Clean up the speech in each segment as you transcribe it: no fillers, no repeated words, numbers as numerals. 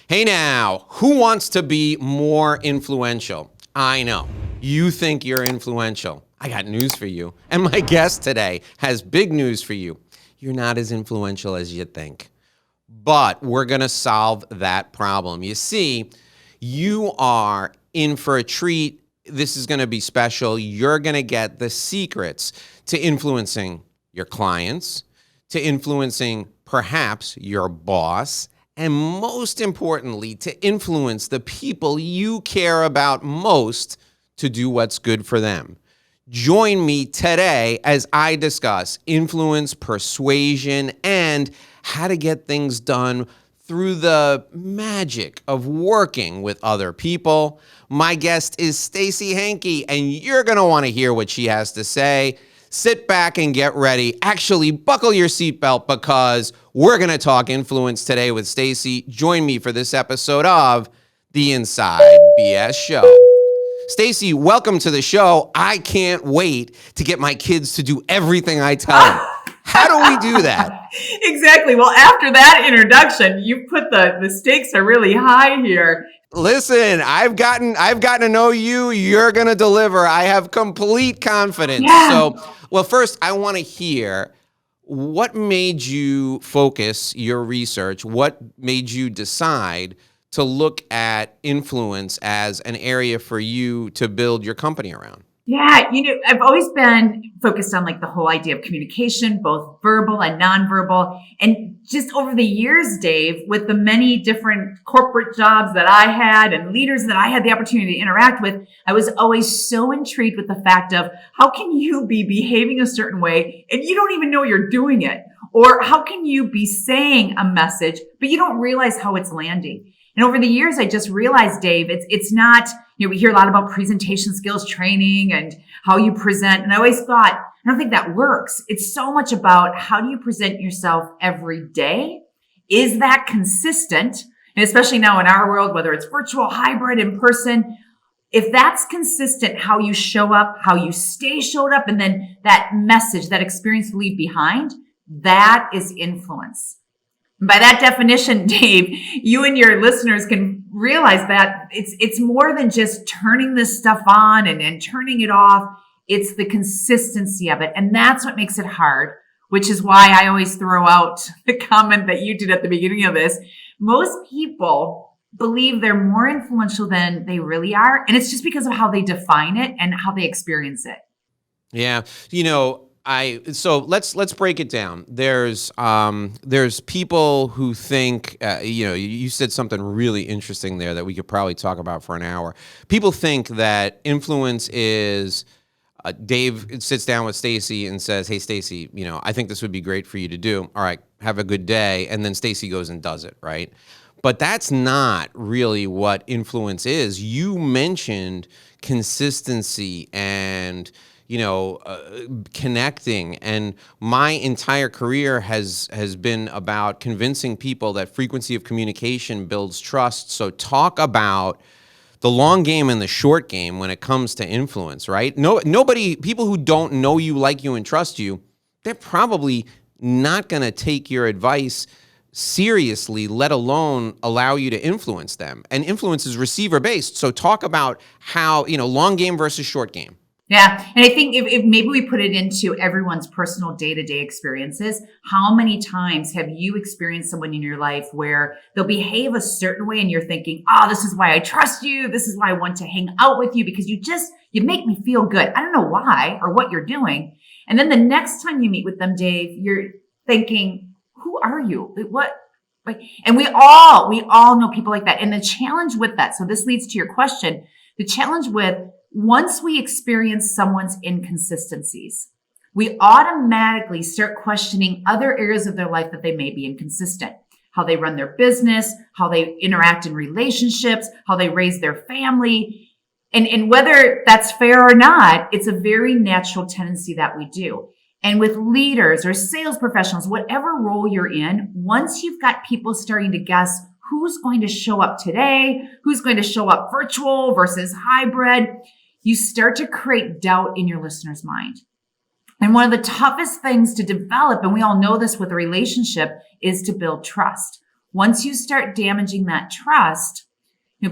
Hey now, who wants to be more influential? I know. You think you're influential. I got news for you. And my guest today has big news for you. You're not as influential as you think. But we're going to solve that problem. You see, you are in for a treat. This is going to be special. You're going to get the secrets to influencing your clients, to influencing perhaps your boss, and most importantly, to influence the people you care about most to do what's good for them. Join me today as I discuss influence, persuasion, and how to get things done through the magic of working with other people. My guest is Stacey Hanke, and you're going to want to hear what she has to say. Sit back and get ready. Actually, buckle your seatbelt because we're going to talk influence today with Stacey. Join me for this episode of The Inside BS Show. Stacey, welcome to the show. I can't wait to get my kids to do everything I tell them. How do we do that? Exactly. Well, after that introduction, you put the stakes are really high here. Listen, I've gotten to know you. You're going to deliver. I have complete confidence. Yeah. So, well, first, I want to hear what made you focus your research? What made you decide to look at influence as an area for you to build your company around? Yeah, I've always been focused on like the whole idea of communication, both verbal and nonverbal. And just over the years, Dave, with the many different corporate jobs that I had and leaders that I had the opportunity to interact with, I was always so intrigued with the fact of how can you be behaving a certain way and you don't even know you're doing it? Or how can you be saying a message, but you don't realize how it's landing? And over the years, I just realized, Dave, it's not, we hear a lot about presentation skills training and how you present. And I always thought, I don't think that works. It's so much about how do you present yourself every day? Is that consistent? And especially now in our world, whether it's virtual, hybrid, in person, if that's consistent, how you show up, how you stay showed up, and then that message, that experience to leave behind, that is influence. By that definition, Dave, you and your listeners can realize that it's more than just turning this stuff on and turning it off. It's the consistency of it. And that's what makes it hard, which is why I always throw out the comment that you did at the beginning of this. Most people believe they're more influential than they really are. And it's just because of how they define it and how they experience it. Yeah. So let's break it down. There's people who think, you said something really interesting there that we could probably talk about for an hour. People think that influence is, Dave sits down with Stacey and says, hey, Stacey, I think this would be great for you to do. All right, have a good day. And then Stacey goes and does it, right? But that's not really what influence is. You mentioned consistency and connecting. And my entire career has been about convincing people that frequency of communication builds trust. So talk about the long game and the short game when it comes to influence, right? People who don't know you, like you, and trust you, they're probably not going to take your advice seriously, let alone allow you to influence them. And influence is receiver based. So talk about how, long game versus short game. Yeah. And I think if maybe we put it into everyone's personal day-to-day experiences, how many times have you experienced someone in your life where they'll behave a certain way and you're thinking, this is why I trust you. This is why I want to hang out with you because you make me feel good. I don't know why or what you're doing. And then the next time you meet with them, Dave, you're thinking, who are you? What? And we all know people like that. And the challenge with that, so this leads to your question, the challenge with once we experience someone's inconsistencies, we automatically start questioning other areas of their life that they may be inconsistent. How they run their business, how they interact in relationships, how they raise their family. And whether that's fair or not, it's a very natural tendency that we do. And with leaders or sales professionals, whatever role you're in, once you've got people starting to guess who's going to show up today, who's going to show up virtual versus hybrid, you start to create doubt in your listener's mind. And one of the toughest things to develop, and we all know this with a relationship, is to build trust. Once you start damaging that trust,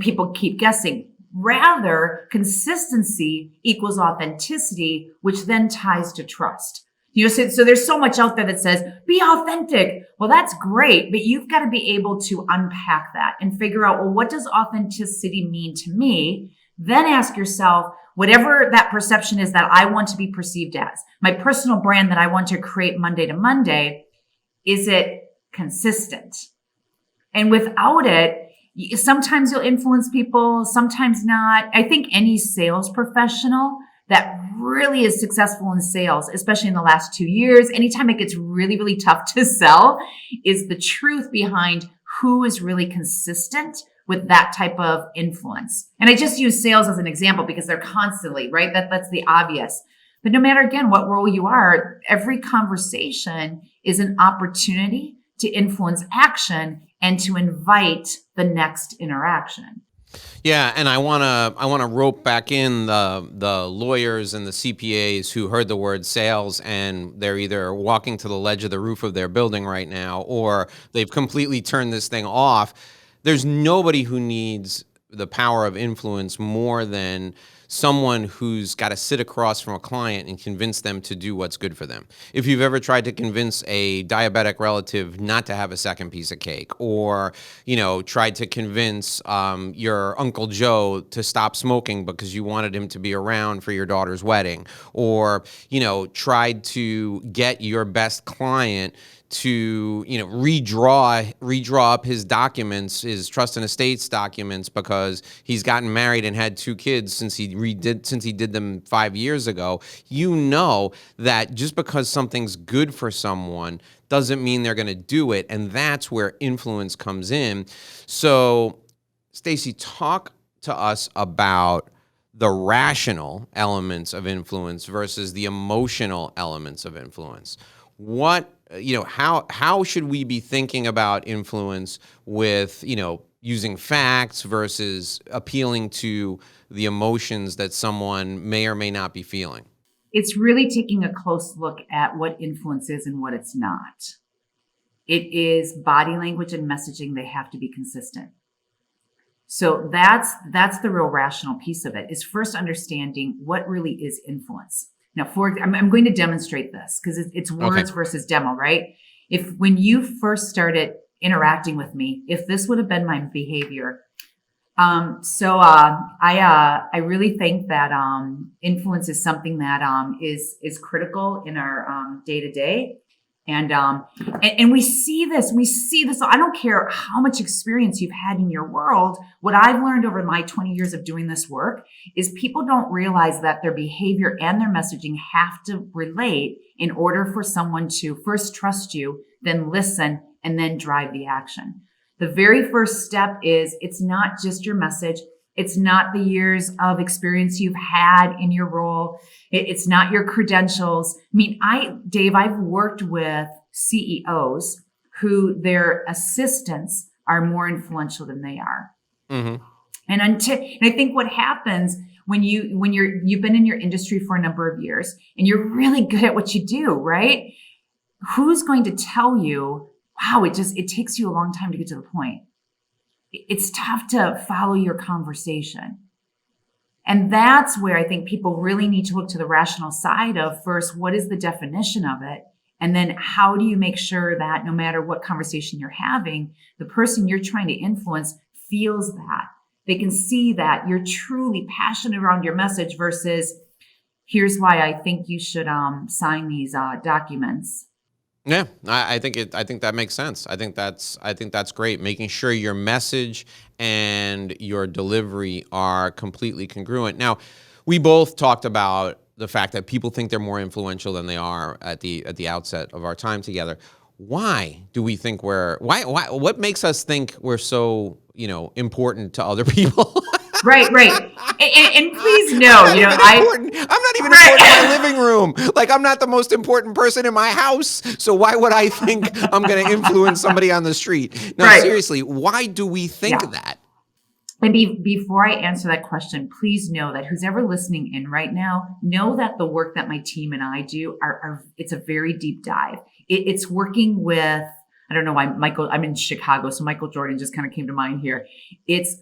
people keep guessing. Rather, consistency equals authenticity, which then ties to trust. So there's so much out there that says, be authentic. Well, that's great, but you've got to be able to unpack that and figure out, well, what does authenticity mean to me? Then ask yourself, whatever that perception is that I want to be perceived as, my personal brand that I want to create Monday to Monday, is it consistent? And without it, sometimes you'll influence people, sometimes not. I think any sales professional that really is successful in sales, especially in the last 2 years, anytime it gets really, really tough to sell, is the truth behind who is really consistent with that type of influence. And I just use sales as an example because they're constantly, right? That's the obvious. But no matter, again, what role you are, every conversation is an opportunity to influence action and to invite the next interaction. Yeah, and I wanna rope back in the lawyers and the CPAs who heard the word sales and they're either walking to the ledge of the roof of their building right now or they've completely turned this thing off. There's nobody who needs the power of influence more than someone who's got to sit across from a client and convince them to do what's good for them. If you've ever tried to convince a diabetic relative not to have a second piece of cake, or tried to convince your Uncle Joe to stop smoking because you wanted him to be around for your daughter's wedding, or tried to get your best client to redraw up his documents, his trust and estates documents, because he's gotten married and had 2 kids since he did them 5 years ago. That just because something's good for someone doesn't mean they're going to do it, and that's where influence comes in. So, Stacey, talk to us about the rational elements of influence versus the emotional elements of influence. How should we be thinking about influence with, using facts versus appealing to the emotions that someone may or may not be feeling? It's really taking a close look at what influence is and what it's not. It is body language and messaging. They have to be consistent. So that's the real rational piece of it, is first understanding what really is influence. Now, I'm going to demonstrate this because it's words versus demo, right? When you first started interacting with me, if this would have been my behavior, I really think that influence is something that is critical in our day to day, and we see this. I don't care how much experience you've had in your world. What I've learned over my 20 years of doing this work is people don't realize that their behavior and their messaging have to relate in order for someone to first trust you, then listen, and then drive the action. The very first step is it's not just your message. It's not the years of experience you've had in your role. It's not your credentials. I mean, Dave, I've worked with CEOs who their assistants are more influential than they are. Mm-hmm. And I think what happens when you've been in your industry for a number of years and you're really good at what you do, right? Who's going to tell you, wow, it takes you a long time to get to the point? It's tough to follow your conversation. And that's where I think people really need to look to the rational side of, first, what is the definition of it? And then how do you make sure that no matter what conversation you're having, the person you're trying to influence feels that. They can see that you're truly passionate around your message versus, here's why I think you should sign these documents. Yeah, I think that makes sense. I think that's great. Making sure your message and your delivery are completely congruent. Now, we both talked about the fact that people think they're more influential than they are at the outset of our time together. Why do we think what makes us think we're so, important to other people? Right. And please know, I'm not even important in my living room. Like, I'm not the most important person in my house. So why would I think I'm going to influence somebody on the street? No, seriously, why do we think that? And before I answer that question, please know that who's ever listening in right now, know that the work that my team and I do it's a very deep dive. It's working with, I don't know why I'm in Chicago, so Michael Jordan just kind of came to mind here.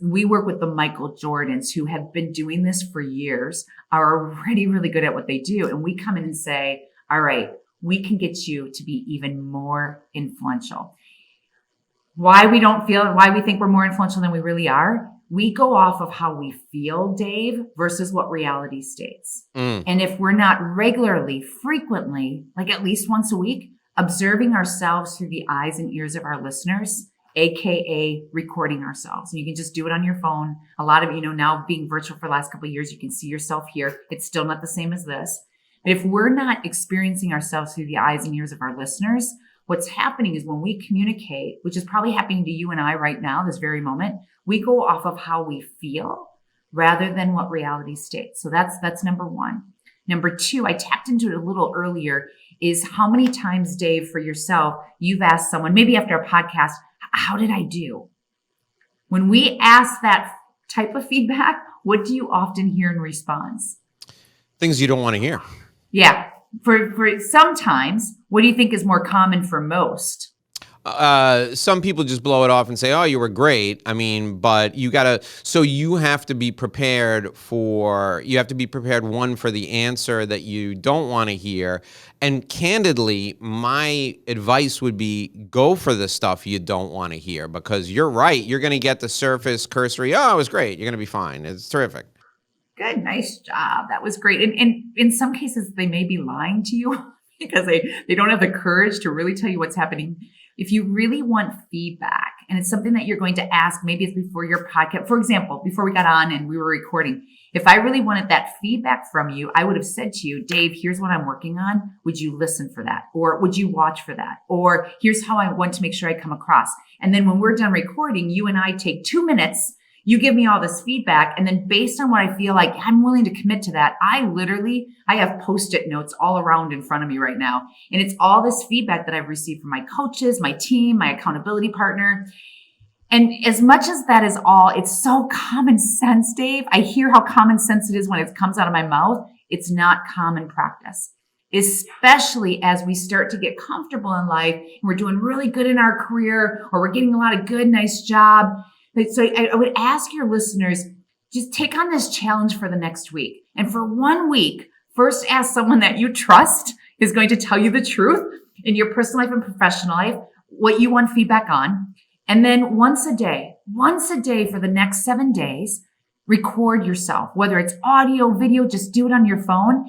We work with the Michael Jordans who have been doing this for years, are already really good at what they do. And we come in and say, all right, we can get you to be even more influential. Why we think we're more influential than we really are. We go off of how we feel, Dave, versus what reality states. And if we're not regularly, frequently, like at least once a week, observing ourselves through the eyes and ears of our listeners, AKA recording ourselves. And you can just do it on your phone. A lot of, now being virtual for the last couple of years, you can see yourself here. It's still not the same as this. But if we're not experiencing ourselves through the eyes and ears of our listeners, what's happening is when we communicate, which is probably happening to you and I right now, this very moment, we go off of how we feel rather than what reality states. So that's number one. Number two, I tapped into it a little earlier, is how many times, Dave, for yourself, you've asked someone, maybe after a podcast, how did I do? When we ask that type of feedback, what do you often hear in response? Things you don't want to hear. Yeah. For sometimes, what do you think is more common for most? Some people just blow it off and say, oh, you were great. I mean, but you have to be prepared one, for the answer that you don't want to hear. And candidly, my advice would be go for the stuff you don't want to hear, because you're right. You're going to get the surface cursory. Oh, it was great. You're going to be fine. It's terrific. Good. Nice job. That was great. And in some cases, they may be lying to you because they don't have the courage to really tell you what's happening. If you really want feedback, and it's something that you're going to ask, maybe it's before your podcast. For example, before we got on and we were recording, if I really wanted that feedback from you, I would have said to you, Dave, here's what I'm working on. Would you listen for that? Or would you watch for that? Or here's how I want to make sure I come across. And then when we're done recording, you and I take 2 minutes. You give me all this feedback. And then based on what I feel like, I'm willing to commit to that. I have Post-it notes all around in front of me right now. And it's all this feedback that I've received from my coaches, my team, my accountability partner. And as much as that is all, it's so common sense, Dave. I hear how common sense it is when it comes out of my mouth. It's not common practice, especially as we start to get comfortable in life and we're doing really good in our career, or we're getting a lot of good, nice job. So I would ask your listeners, just take on this challenge for the next week. And for 1 week, first ask someone that you trust is going to tell you the truth in your personal life and professional life, what you want feedback on. And then once a day for the next 7 days, record yourself, whether it's audio, video, just do it on your phone.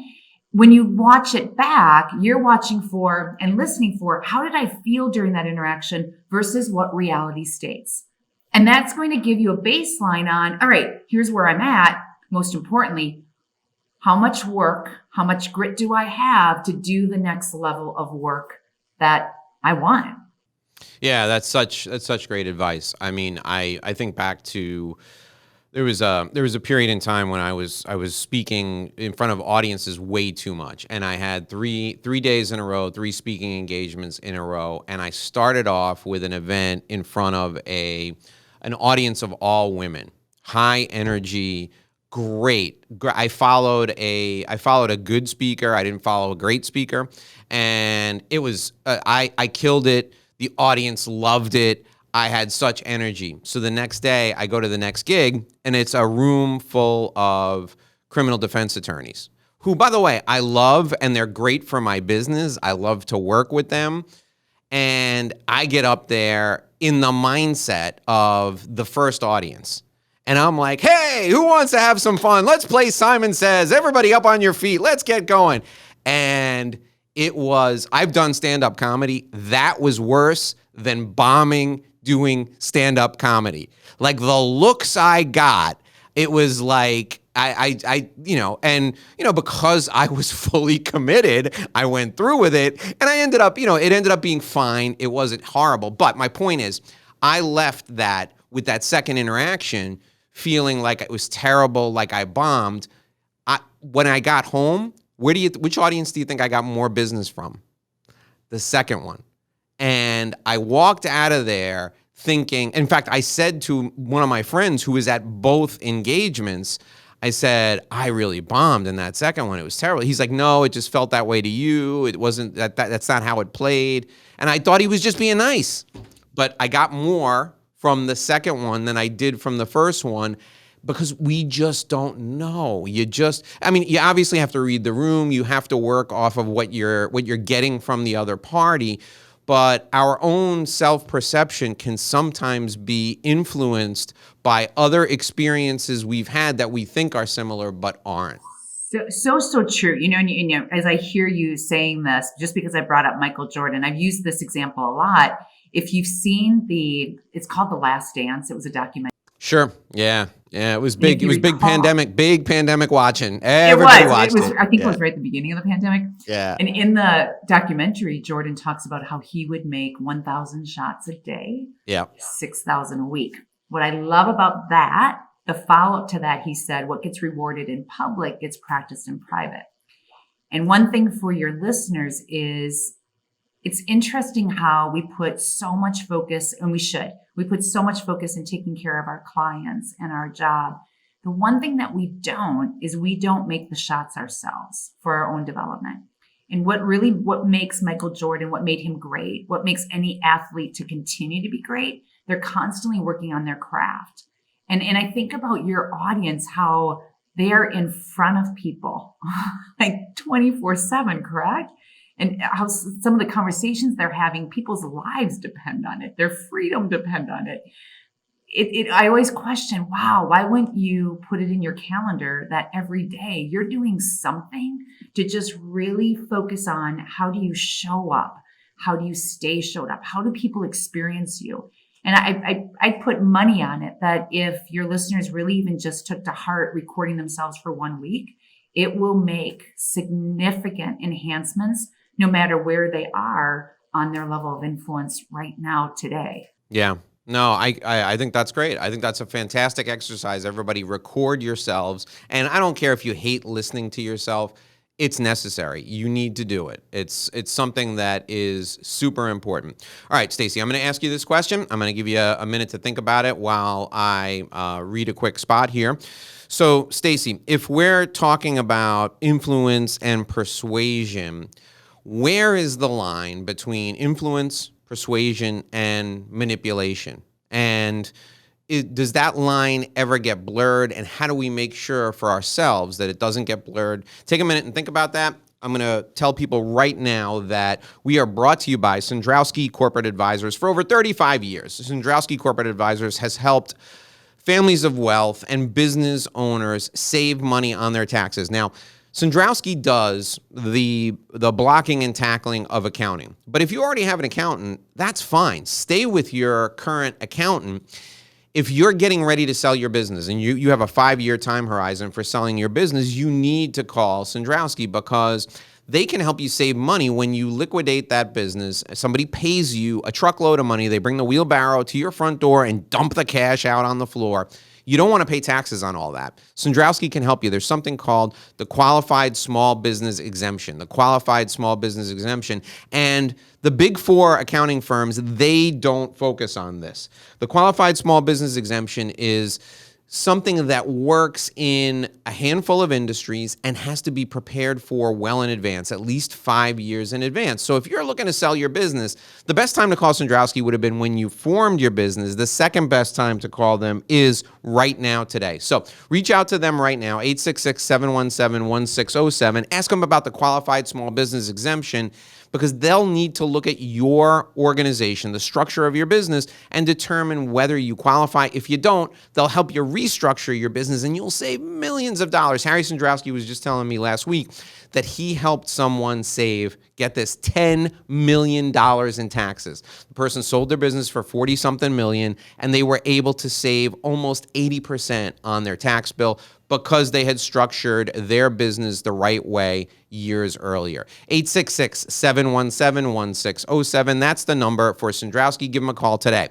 When you watch it back, you're watching for and listening for, how did I feel during that interaction versus what reality states? And that's going to give you a baseline on, all right, here's where I'm at. Most importantly, how much work, how much grit do I have to do the next level of work that I want? Yeah, that's such great advice. I mean, I think back to there was a period in time when I was speaking in front of audiences way too much, and I had three days in a row, 3 speaking engagements in a row, and I started off with an event in front of an audience of all women, high energy, great. I followed a good speaker. I didn't follow a great speaker, and it was I killed it. The audience loved it. I had such energy. So the next day, I go to the next gig, and it's a room full of criminal defense attorneys, who, by the way, I love, and they're great for my business. I love to work with them. And I get up there in the mindset of the first audience. And I'm like, hey, who wants to have some fun? Let's play Simon Says. Everybody up on your feet. Let's get going. And I've done stand-up comedy. That was worse than bombing doing stand-up comedy. Like the looks I got, it was like, because I was fully committed, I went through with it, and I ended up, it ended up being fine. It wasn't horrible. But my point is, I left that with that second interaction feeling like it was terrible, like I bombed. When I got home, which audience do you think I got more business from? The second one. And I walked out of there thinking, in fact, I said to one of my friends who was at both engagements, I said, I really bombed in that second one. It was terrible. He's like, no, it just felt that way to you. It wasn't that's not how it played. And I thought he was just being nice. But I got more from the second one than I did from the first one because we just don't know. You obviously have to read the room. You have to work off of what you're getting from the other party. But our own self-perception can sometimes be influenced by other experiences we've had that we think are similar but aren't. So true. And as I hear you saying this, just because I brought up Michael Jordan, I've used this example a lot. If you've seen it's called The Last Dance. It was a documentary. Sure. Yeah. Yeah. It was big. It was big pandemic watching. Everybody watched it. I think it was right at the beginning of the pandemic. Yeah. And in the documentary, Jordan talks about how he would make 1,000 shots a day. Yeah. 6,000 a week. What I love about that, the follow-up to that, he said, what gets rewarded in public gets practiced in private. And one thing for your listeners is it's interesting how we put so much focus, and we put so much focus in taking care of our clients and our job. The one thing that we don't is we don't make the shots ourselves for our own development. And what makes Michael Jordan, what made him great, what makes any athlete to continue to be great, they're constantly working on their craft. And I think about your audience, how they are in front of people like 24/7, correct? And how some of the conversations they're having, people's lives depend on it. Their freedom depend on it. I always question, wow, why wouldn't you put it in your calendar that every day you're doing something to just really focus on how do you show up? How do you stay showed up? How do people experience you? And I put money on it that if your listeners really even just took to heart recording themselves for 1 week, it will make significant enhancements no matter where they are on their level of influence right now today. Yeah. No, I think that's great. I think that's a fantastic exercise. Everybody record yourselves. And I don't care if you hate listening to yourself. It's necessary. You need to do it. It's something that is super important. All right, Stacey, I'm going to ask you this question. I'm going to give you a minute to think about it while I read a quick spot here. So, Stacey, if we're talking about influence and persuasion, where is the line between influence, persuasion, and manipulation? And does that line ever get blurred? And how do we make sure for ourselves that it doesn't get blurred? Take a minute and think about that. I'm going to tell people right now that we are brought to you by Sandrowski Corporate Advisors for over 35 years. Sandrowski Corporate Advisors has helped families of wealth and business owners save money on their taxes. Now, Sandrowski does the blocking and tackling of accounting. But if you already have an accountant, that's fine. Stay with your current accountant. If you're getting ready to sell your business and you have a 5-year time horizon for selling your business, you need to call Sandrowski because they can help you save money when you liquidate that business. Somebody pays you a truckload of money. They bring the wheelbarrow to your front door and dump the cash out on the floor. You don't want to pay taxes on all that. Sandrowski can help you. There's something called the Qualified Small Business Exemption. The Qualified Small Business Exemption. And the big four accounting firms, they don't focus on this. The Qualified Small Business Exemption is something that works in a handful of industries and has to be prepared for well in advance, at least 5 years in advance. So if you're looking to sell your business, the best time to call Sandrowski would have been when you formed your business. The second best time to call them is right now today. So reach out to them right now, 866-717-1607. Ask them about the Qualified Small Business Exemption, because they'll need to look at your organization, the structure of your business, and determine whether you qualify. If you don't, they'll help you restructure your business, and you'll save millions of dollars. Harry Sandrowski was just telling me last week that he helped someone save, get this, $10 million in taxes. The person sold their business for 40-something million, and they were able to save almost 80% on their tax bill because they had structured their business the right way years earlier. 866-717-1607. That's the number for Sandrowski. Give them a call today.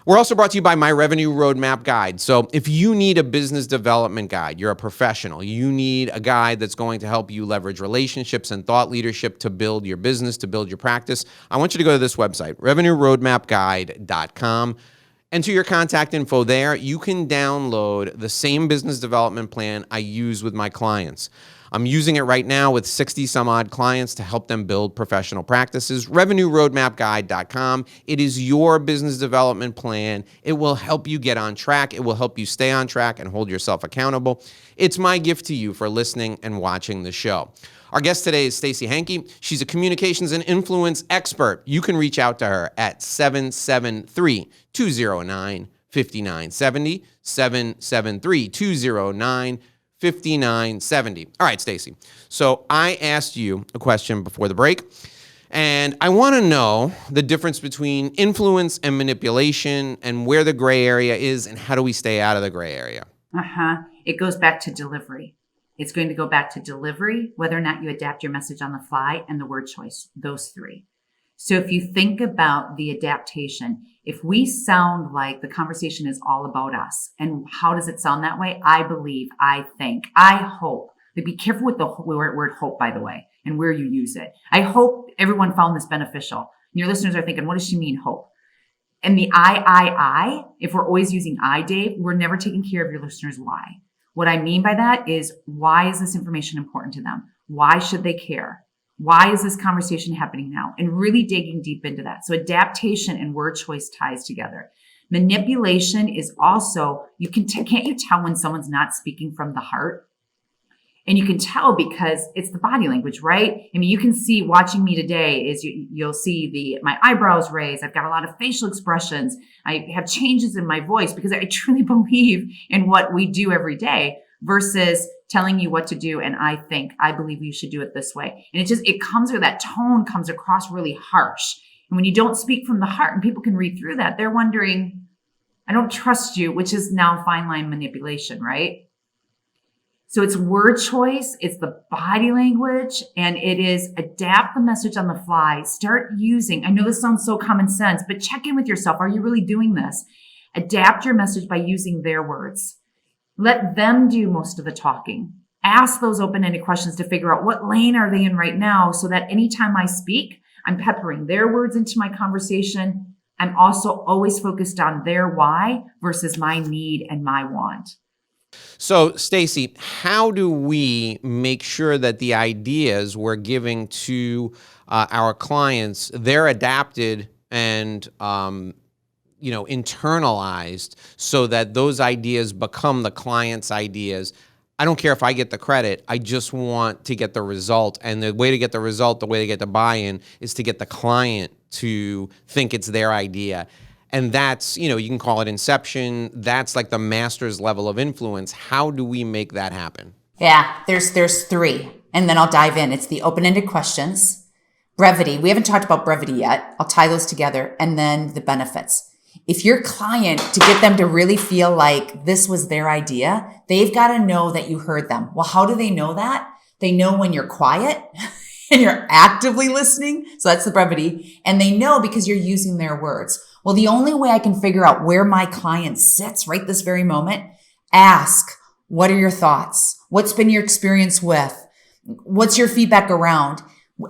We're also brought to you by My Revenue Roadmap Guide. So if you need a business development guide, you're a professional, you need a guide that's going to help you leverage relationships and thought leadership to build your business, to build your practice, I want you to go to this website, revenueroadmapguide.com. Enter your contact info there. You can download the same business development plan I use with my clients. I'm using it right now with 60 some odd clients to help them build professional practices. RevenueRoadmapGuide.com. It is your business development plan. It will help you get on track. It will help you stay on track and hold yourself accountable. It's my gift to you for listening and watching the show. Our guest today is Stacey Hanke. She's a communications and influence expert. You can reach out to her at 773-209-5970, 773-209-5970. All right, Stacey. So I asked you a question before the break, and I want to know the difference between influence and manipulation and where the gray area is and how do we stay out of the gray area? It goes back to delivery. It's going to go back to delivery, whether or not you adapt your message on the fly, and the word choice, those three. So if you think about the adaptation, if we sound like the conversation is all about us, and how does it sound that way? I believe, I think, I hope. But be careful with the word hope, by the way, and where you use it. I hope everyone found this beneficial. And your listeners are thinking, what does she mean, hope? And the I, if we're always using I, Dave, we're never taking care of your listeners' why. What I mean by that is, why is this information important to them? Why should they care? Why is this conversation happening now? And really digging deep into that. So adaptation and word choice ties together. Manipulation is also, can't you tell when someone's not speaking from the heart? And you can tell because it's the body language, right? I mean, you can see watching me today is you'll see my eyebrows raise. I've got a lot of facial expressions. I have changes in my voice because I truly believe in what we do every day versus telling you what to do. And I believe you should do it this way. And it comes where that tone comes across really harsh. And when you don't speak from the heart and people can read through that, they're wondering, I don't trust you, which is now fine line manipulation, right? So it's word choice, it's the body language, and it is adapt the message on the fly. Start using, I know this sounds so common sense, but check in with yourself. Are you really doing this? Adapt your message by using their words. Let them do most of the talking. Ask those open-ended questions to figure out what lane are they in right now so that anytime I speak, I'm peppering their words into my conversation. I'm also always focused on their why versus my need and my want. So, Stacey, how do we make sure that the ideas we're giving to our clients, they're adapted and internalized so that those ideas become the client's ideas? I don't care if I get the credit. I just want to get the result. And the way to get the result, the way to get the buy-in is to get the client to think it's their idea. And that's, you can call it inception. That's like the master's level of influence. How do we make that happen? Yeah, there's three, and then I'll dive in. It's the open-ended questions, brevity. We haven't talked about brevity yet. I'll tie those together, and then the benefits. If your client, to get them to really feel like this was their idea, they've got to know that you heard them. Well, how do they know that? They know when you're quiet and you're actively listening. So that's the brevity. And they know because you're using their words. Well, the only way I can figure out where my client sits right this very moment, ask, what are your thoughts? What's been your experience with? What's your feedback around?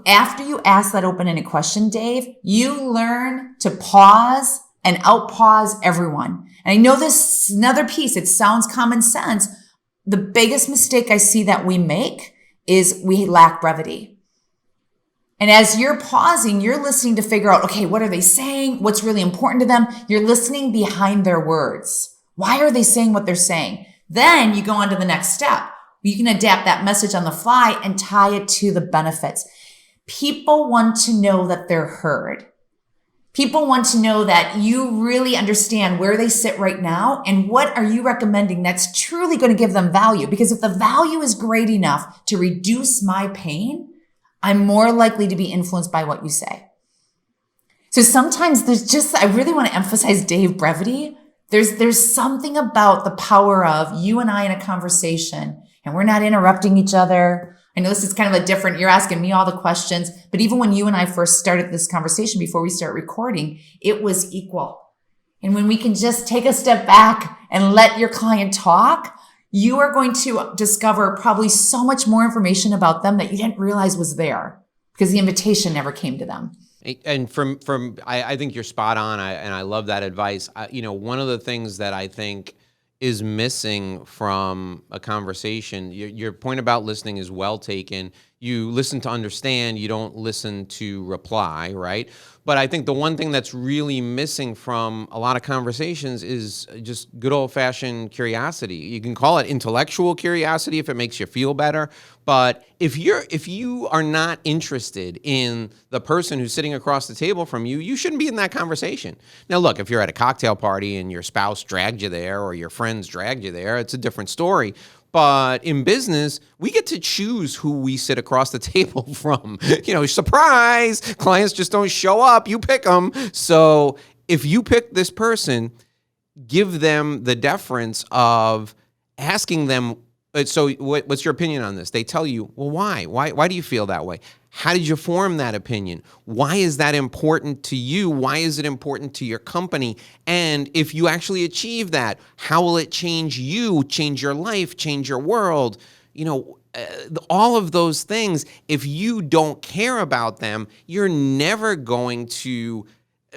After you ask that open-ended question, Dave, you learn to pause and outpause everyone. And I know this is another piece. It sounds common sense. The biggest mistake I see that we make is we lack brevity. And as you're pausing, you're listening to figure out, okay, what are they saying? What's really important to them? You're listening behind their words. Why are they saying what they're saying? Then you go on to the next step. You can adapt that message on the fly and tie it to the benefits. People want to know that they're heard. People want to know that you really understand where they sit right now and what are you recommending that's truly going to give them value. Because if the value is great enough to reduce my pain, I'm more likely to be influenced by what you say. So sometimes I really want to emphasize, Dave, brevity. There's something about the power of you and I in a conversation and we're not interrupting each other. I know this is kind of you're asking me all the questions, but even when you and I first started this conversation before we start recording, it was equal. And when we can just take a step back and let your client talk, you are going to discover probably so much more information about them that you didn't realize was there because the invitation never came to them. And I think you're spot on, and I love that advice. One of the things that I think is missing from a conversation, your point about listening is well taken. You listen to understand, you don't listen to reply, right? But I think the one thing that's really missing from a lot of conversations is just good old-fashioned curiosity. You can call it intellectual curiosity if it makes you feel better, but if you are not interested in the person who's sitting across the table from you, you shouldn't be in that conversation. Now, look, if you're at a cocktail party and your spouse dragged you there or your friends dragged you there, it's a different story. But in business, we get to choose who we sit across the table from. Surprise, clients just don't show up. You pick them. So if you pick this person, give them the deference of asking them, so what's your opinion on this? They tell you, well, why? Why do you feel that way? How did you form that opinion? Why is that important to you? Why is it important to your company? And if you actually achieve that, how will it change you, change your life, change your world? All of those things, if you don't care about them, you're never going to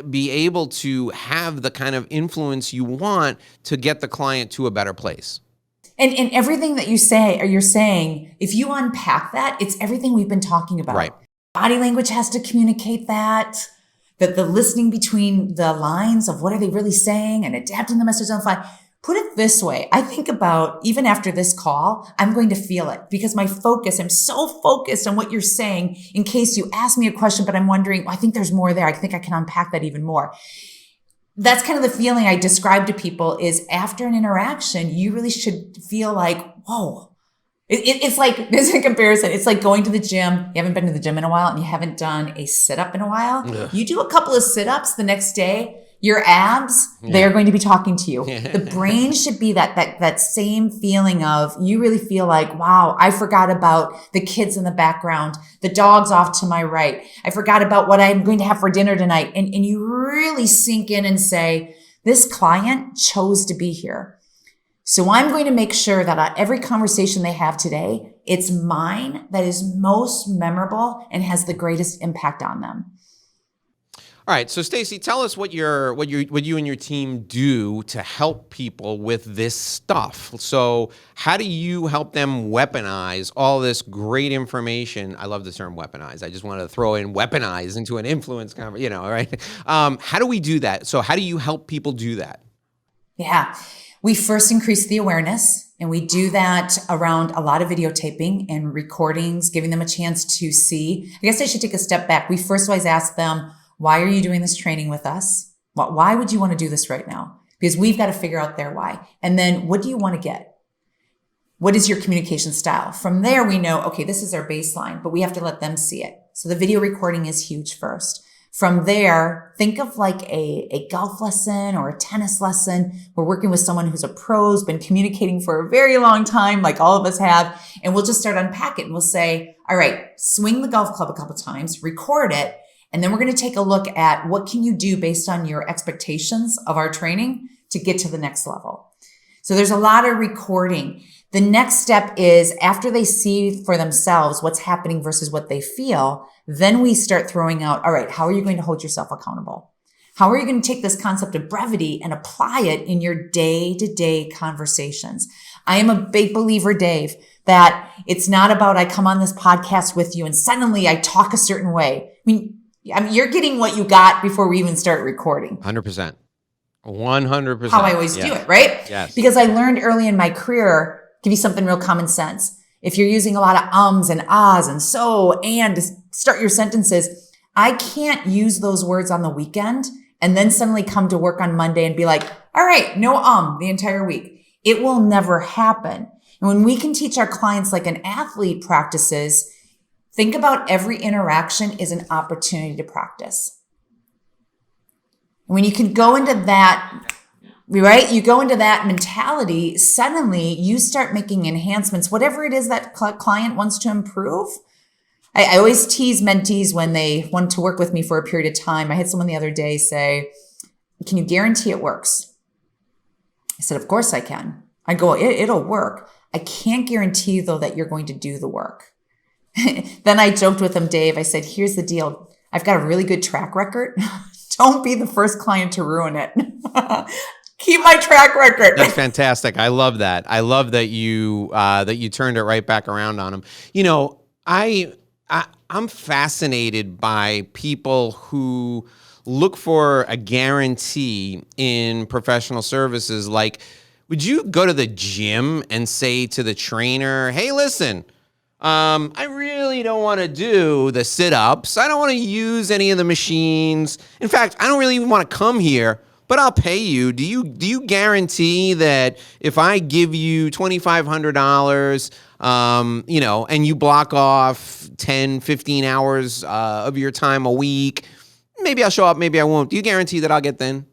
be able to have the kind of influence you want to get the client to a better place. And everything that you say, or you're saying, if you unpack that, it's everything we've been talking about. Right. Body language has to communicate that the listening between the lines of what are they really saying and adapting the message on the fly. Put it this way. I think about, even after this call, I'm going to feel it because I'm so focused on what you're saying in case you ask me a question, but I'm wondering, I think there's more there. I think I can unpack that even more. That's kind of the feeling I describe to people is after an interaction, you really should feel like, whoa. It's like, there's a comparison. It's like going to the gym. You haven't been to the gym in a while and you haven't done a sit-up in a while. Ugh. You do a couple of sit-ups the next day, your abs, they're going to be talking to you. The brain should be that same feeling of you really feel like, wow, I forgot about the kids in the background, the dog's off to my right. I forgot about what I'm going to have for dinner tonight. And you really sink in and say, this client chose to be here. So I'm going to make sure that at every conversation they have today, it's mine that is most memorable and has the greatest impact on them. All right, so Stacey, tell us what you and your team do to help people with this stuff. So how do you help them weaponize all this great information? I love the term weaponize. I just wanted to throw in weaponize into an influence conversation, right? How do we do that? So how do you help people do that? Yeah, we first increase the awareness, and we do that around a lot of videotaping and recordings, giving them a chance to see. I guess I should take a step back. We first always ask them, why are you doing this training with us? Why would you want to do this right now? Because we've got to figure out their why. And then what do you want to get? What is your communication style? From there, we know, okay, this is our baseline, but we have to let them see it. So the video recording is huge first. From there, think of like a golf lesson or a tennis lesson. We're working with someone who's a pro, who's been communicating for a very long time, like all of us have. And we'll just start unpack it. And we'll say, all right, swing the golf club a couple times, record it. And then we're going to take a look at what can you do based on your expectations of our training to get to the next level. So there's a lot of recording. The next step is after they see for themselves what's happening versus what they feel, then we start throwing out, all right, how are you going to hold yourself accountable? How are you going to take this concept of brevity and apply it in your day-to-day conversations? I am a big believer, Dave, that it's not about I come on this podcast with you and suddenly I talk a certain way. I mean, you're getting what you got before we even start recording. 100%. 100%. How I always do it, right? Yes. Because I learned early in my career, give you something real common sense. If you're using a lot of ums and ahs and so and to start your sentences, I can't use those words on the weekend and then suddenly come to work on Monday and be like, all right, no the entire week. It will never happen. And when we can teach our clients like an athlete practices, think about every interaction is an opportunity to practice. When you can go into that, right? You go into that mentality, suddenly you start making enhancements, whatever it is that client wants to improve. I always tease mentees when they want to work with me for a period of time. I had someone the other day say, can you guarantee it works? I said, of course I can. I go, it'll work. I can't guarantee you though that you're going to do the work. Then I joked with him, Dave. I said, here's the deal. I've got a really good track record. Don't be the first client to ruin it. Keep my track record. That's fantastic. I love that. I love that you turned it right back around on him. You know, I'm fascinated by people who look for a guarantee in professional services. Like, would you go to the gym and say to the trainer, "Hey, listen, I really don't want to do the sit-ups. I don't want to use any of the machines. In fact, I don't really even want to come here, but I'll pay you. Do you guarantee that if I give you $2,500, and you block off 10, 15 hours of your time a week, maybe I'll show up, maybe I won't. Do you guarantee that I'll get then?"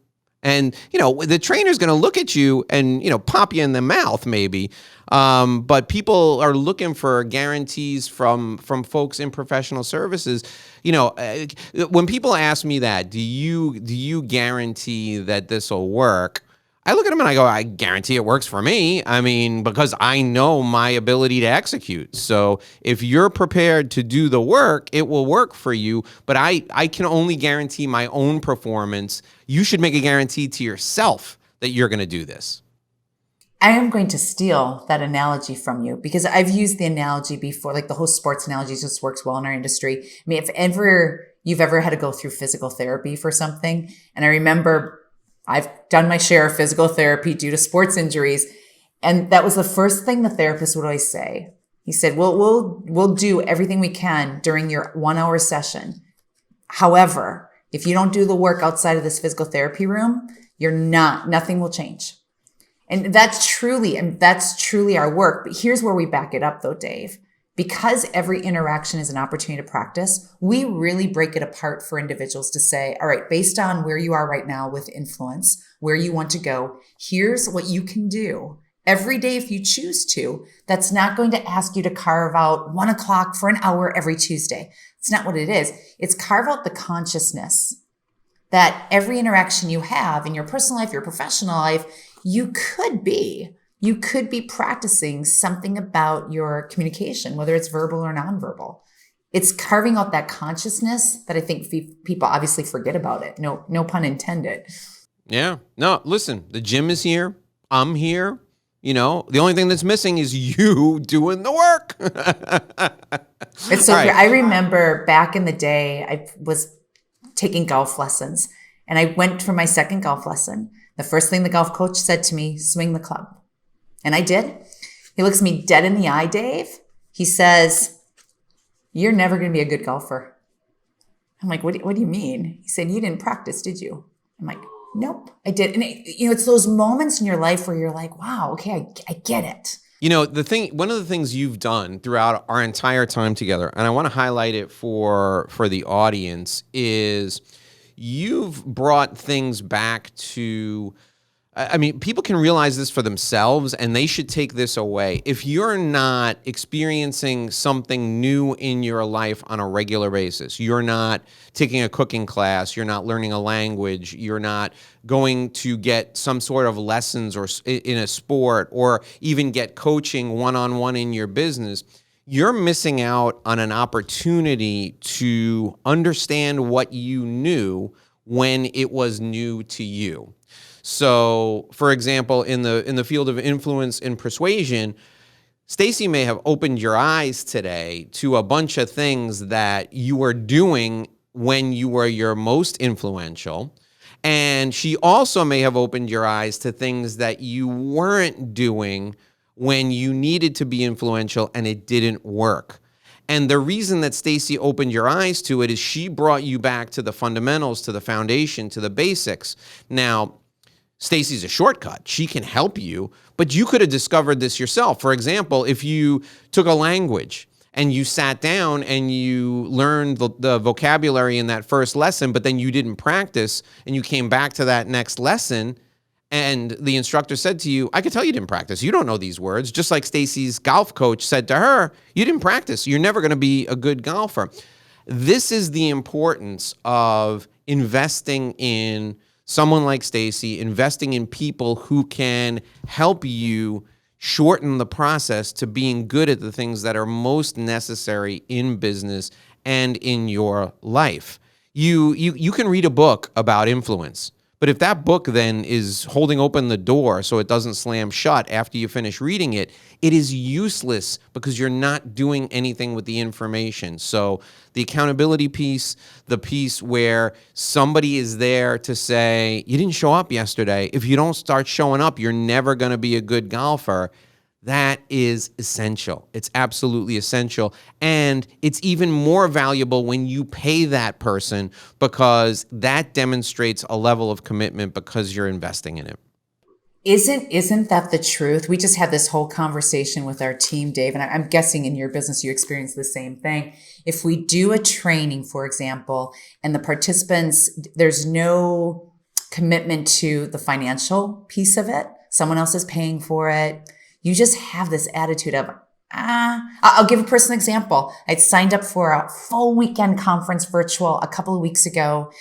And, the trainer's going to look at you and, pop you in the mouth maybe. But people are looking for guarantees from folks in professional services. When people ask me that, do you guarantee that this will work? I look at them and I go, I guarantee it works for me. I mean, because I know my ability to execute. So if you're prepared to do the work, it will work for you. But I can only guarantee my own performance. You should make a guarantee to yourself that you're going to do this. I am going to steal that analogy from you because I've used the analogy before, like the whole sports analogy just works well in our industry. I mean, if you've ever had to go through physical therapy for something, and I remember I've done my share of physical therapy due to sports injuries. And that was the first thing the therapist would always say. He said, we'll do everything we can during your 1 hour session. However, if you don't do the work outside of this physical therapy room, nothing will change. And that's truly our work. But here's where we back it up though, Dave. Because every interaction is an opportunity to practice, we really break it apart for individuals to say, all right, based on where you are right now with influence, where you want to go, here's what you can do every day if you choose to. That's not going to ask you to carve out 1 o'clock for an hour every Tuesday. It's not what it is. It's carve out the consciousness that every interaction you have in your personal life, your professional life, you could be practicing something about your communication, whether it's verbal or nonverbal. It's carving out that consciousness that I think people obviously forget about it. No pun intended. Yeah. No, listen, the gym is here. I'm here. The only thing that's missing is you doing the work. It's so Right. I remember back in the day, I was taking golf lessons and I went for my second golf lesson. The first thing the golf coach said to me, swing the club. And I did. He looks me dead in the eye, Dave. He says, you're never going to be a good golfer. I'm like, what do you mean? He said, you didn't practice, did you? I'm like, nope, I did. And it's those moments in your life where you're like, wow, okay, I get it. One of the things you've done throughout our entire time together, and I want to highlight it for the audience, is you've brought things back to, people can realize this for themselves and they should take this away. If you're not experiencing something new in your life on a regular basis, you're not taking a cooking class, you're not learning a language, you're not going to get some sort of lessons or in a sport or even get coaching one-on-one in your business, you're missing out on an opportunity to understand what you knew when it was new to you. So, for example, in the field of influence and persuasion, Stacey may have opened your eyes today to a bunch of things that you were doing when you were your most influential. And she also may have opened your eyes to things that you weren't doing when you needed to be influential and it didn't work. And the reason that Stacey opened your eyes to it is she brought you back to the fundamentals, to the foundation, to the basics. Now, Stacey's a shortcut. She can help you, but you could have discovered this yourself. For example, if you took a language and you sat down and you learned the vocabulary in that first lesson, but then you didn't practice and you came back to that next lesson and the instructor said to you, I could tell you didn't practice. You don't know these words. Just like Stacey's golf coach said to her, you didn't practice. You're never going to be a good golfer. This is the importance of investing in someone like Stacey, investing in people who can help you shorten the process to being good at the things that are most necessary in business and in your life. You can read a book about influence, but if that book then is holding open the door so it doesn't slam shut after you finish reading it, it is useless because you're not doing anything with the information. So the accountability piece, the piece where somebody is there to say, you didn't show up yesterday. If you don't start showing up, you're never going to be a good golfer. That is essential. It's absolutely essential. And it's even more valuable when you pay that person because that demonstrates a level of commitment because you're investing in it. Isn't that the truth? We just had this whole conversation with our team, Dave, and I'm guessing in your business you experience the same thing. If we do a training, for example, and the participants, there's no commitment to the financial piece of it, someone else is paying for it, you just have this attitude of, I'll give a personal example. I'd signed up for a full weekend conference virtual a couple of weeks ago,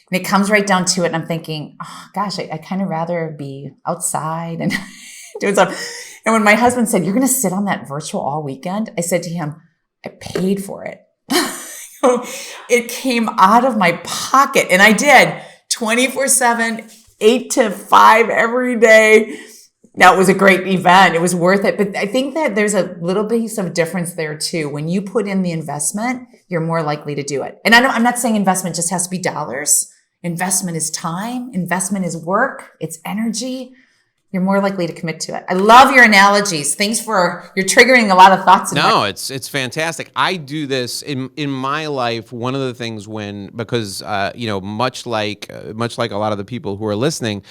and it comes right down to it. And I'm thinking, oh gosh, I kind of rather be outside and doing stuff. And when my husband said, you're going to sit on that virtual all weekend, I said to him, I paid for it. It came out of my pocket, and I did 24/7, 8 to 5 every day. Now, it was a great event. It was worth it. But I think that there's a little piece of difference there too. When you put in the investment, you're more likely to do it. And I'm not saying investment just has to be dollars. Investment is time. Investment is work. It's energy. You're more likely to commit to it. I love your analogies. You're triggering a lot of thoughts. No, it's fantastic. I do this in my life. One of the things because much like a lot of the people who are listening,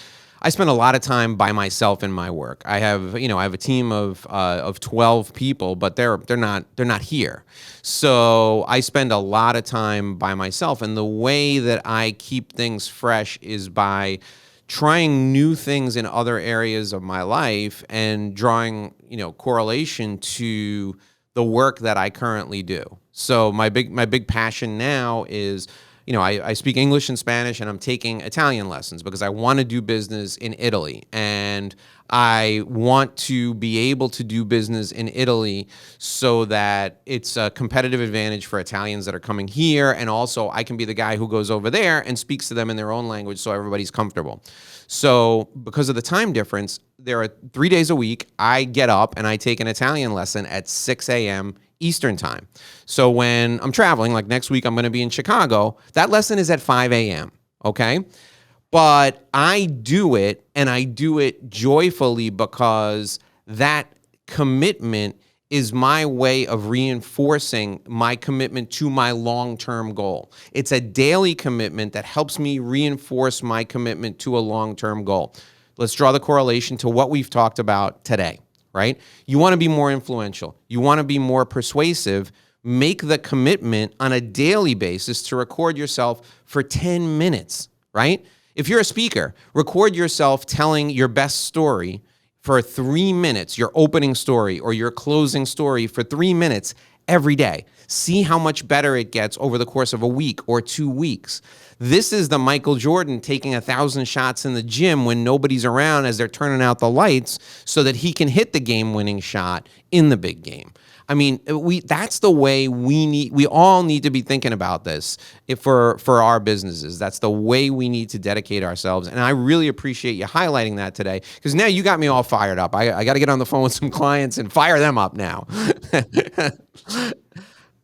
I spend a lot of time by myself in my work. I have a team of 12 people, but they're not here. So I spend a lot of time by myself, and the way that I keep things fresh is by trying new things in other areas of my life and drawing, correlation to the work that I currently do. So my big passion now is, I speak English and Spanish, and I'm taking Italian lessons because I want to do business in Italy. And I want to be able to do business in Italy so that it's a competitive advantage for Italians that are coming here. And also I can be the guy who goes over there and speaks to them in their own language so everybody's comfortable. So because of the time difference, there are 3 days a week, I get up and I take an Italian lesson at 6 a.m. Eastern time. So when I'm traveling, like next week I'm going to be in Chicago, that lesson is at 5 a.m., okay? But I do it, and I do it joyfully because that commitment is my way of reinforcing my commitment to my long-term goal. It's a daily commitment that helps me reinforce my commitment to a long-term goal. Let's draw the correlation to what we've talked about today, right? You want to be more influential. You want to be more persuasive. Make the commitment on a daily basis to record yourself for 10 minutes, right? If you're a speaker, record yourself telling your best story for 3 minutes, your opening story or your closing story for 3 minutes every day. See how much better it gets over the course of a week or 2 weeks. This is the Michael Jordan taking 1,000 shots in the gym when nobody's around as they're turning out the lights so that he can hit the game-winning shot in the big game. I mean, that's the way we all need to be thinking about this for our businesses. That's the way we need to dedicate ourselves. And I really appreciate you highlighting that today, because now you got me all fired up. I got to get on the phone with some clients and fire them up now.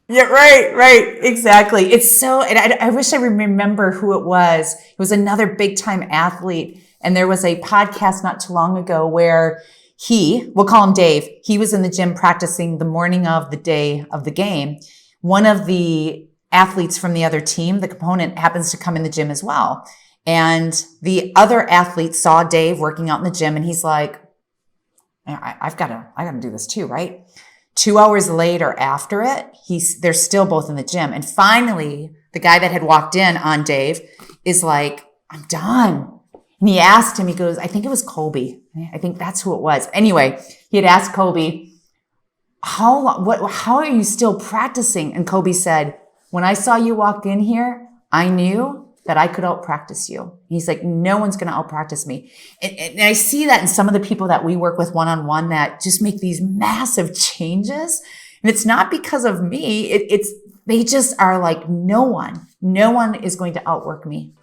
Yeah, right. Exactly. It's so, and I wish I remember who it was. It was another big time athlete. And there was a podcast not too long ago where we'll call him Dave. He was in the gym practicing the morning of the day of the game. One of the athletes from the other team, the component, happens to come in the gym as well. And the other athlete saw Dave working out in the gym, and he's like, I got to do this too, right? 2 hours later after it, they're still both in the gym. And finally, the guy that had walked in on Dave is like, I'm done. And he asked him, he goes, I think it was Colby. I think that's who it was. Anyway, he had asked Colby, how are you still practicing? And Colby said, when I saw you walk in here, I knew that I could out-practice you. He's like, no one's going to out-practice me. And I see that in some of the people that we work with one-on-one that just make these massive changes. And it's not because of me. It's They just are like, no one is going to outwork me.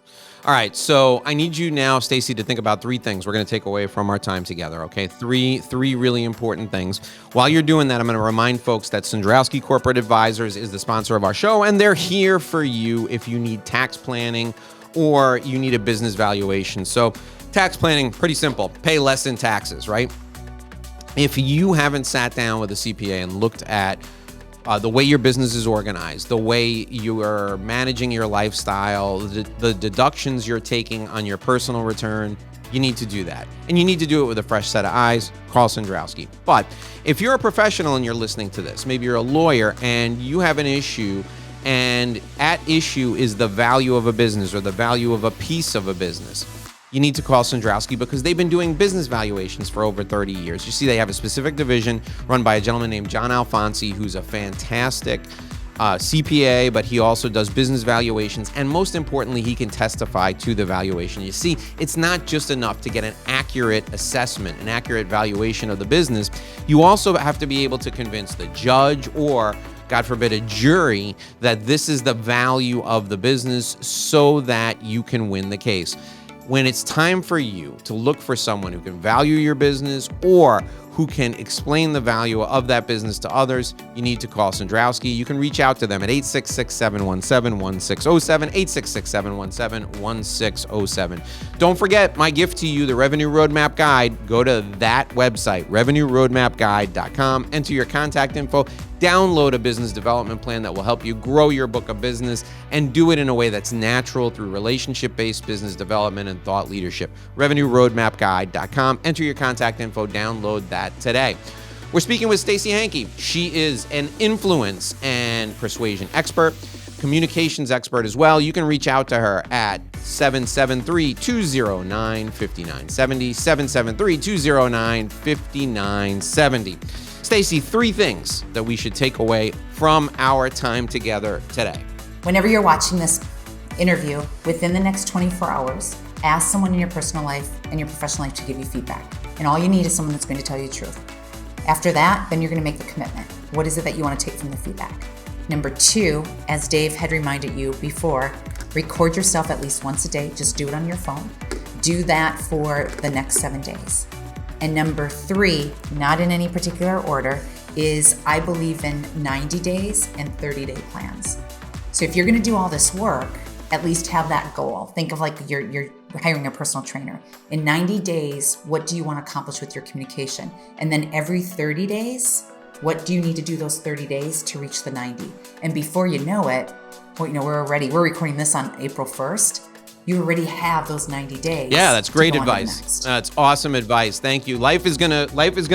All right, so I need you now, Stacey, to think about three things we're going to take away from our time together, okay? Three really important things. While you're doing that, I'm going to remind folks that Sandrowski Corporate Advisors is the sponsor of our show, and they're here for you if you need tax planning or you need a business valuation. So tax planning, pretty simple. Pay less in taxes, right? If you haven't sat down with a CPA and looked at the way your business is organized, the way you are managing your lifestyle, the deductions you're taking on your personal return, you need to do that. And you need to do it with a fresh set of eyes. Call Sandrowski. But if you're a professional and you're listening to this, maybe you're a lawyer and you have an issue, and at issue is the value of a business or the value of a piece of a business, you need to call Sandrowski because they've been doing business valuations for over 30 years. You see, they have a specific division run by a gentleman named John Alfonsi, who's a fantastic CPA, but he also does business valuations. And most importantly, he can testify to the valuation. You see, it's not just enough to get an accurate assessment, an accurate valuation of the business. You also have to be able to convince the judge or, God forbid, a jury that this is the value of the business so that you can win the case. When it's time for you to look for someone who can value your business or who can explain the value of that business to others, you need to call Sandrowski. You can reach out to them at 866-717-1607, 866-717-1607. Don't forget my gift to you, the Revenue Roadmap Guide. Go to that website, revenueroadmapguide.com, enter your contact info, download a business development plan that will help you grow your book of business and do it in a way that's natural through relationship-based business development and thought leadership. revenueroadmapguide.com, enter your contact info, download that today. We're speaking with Stacey Hanke. She is an influence and persuasion expert, communications expert as well. You can reach out to her at 773-209-5970, 773-209-5970. Stacey, three things that we should take away from our time together today. Whenever you're watching this interview, within the next 24 hours, ask someone in your personal life and your professional life to give you feedback. And all you need is someone that's going to tell you the truth. After that, then you're going to make the commitment. What is it that you want to take from the feedback? Number two, as Dave had reminded you before, record yourself at least once a day. Just do it on your phone. Do that for the next 7 days. And number three, not in any particular order, is I believe in 90 days and 30-day plans. So if you're going to do all this work, at least have that goal. Think of like you're hiring a personal trainer. In 90 days, what do you want to accomplish with your communication? And then every 30 days, what do you need to do those 30 days to reach the 90? And before you know it, well, we're recording this on April 1st. You already have those 90 days. Yeah, that's great advice. That's awesome advice. Thank you. Life is gonna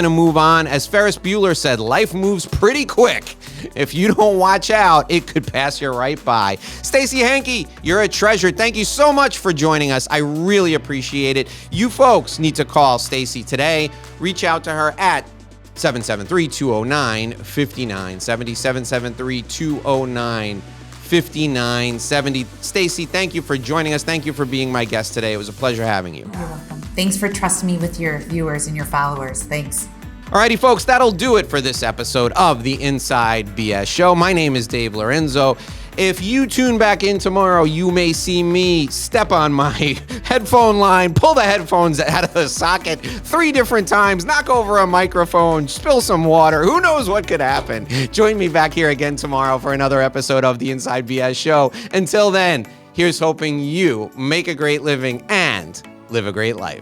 move on. As Ferris Bueller said, life moves pretty quick. If you don't watch out, it could pass you right by. Stacey Hanke, you're a treasure. Thank you so much for joining us. I really appreciate it. You folks need to call Stacey today. Reach out to her at 773-209-5970, 773-209-5970. Stacey, thank you for joining us. Thank you for being my guest today. It was a pleasure having you. You're welcome. Thanks for trusting me with your viewers and your followers. Thanks. Alrighty, folks, that'll do it for this episode of the Inside BS Show. My name is Dave Lorenzo. If you tune back in tomorrow, you may see me step on my headphone line, pull the headphones out of the socket 3 different times, knock over a microphone, spill some water. Who knows what could happen? Join me back here again tomorrow for another episode of the Inside BS Show. Until then, here's hoping you make a great living and live a great life.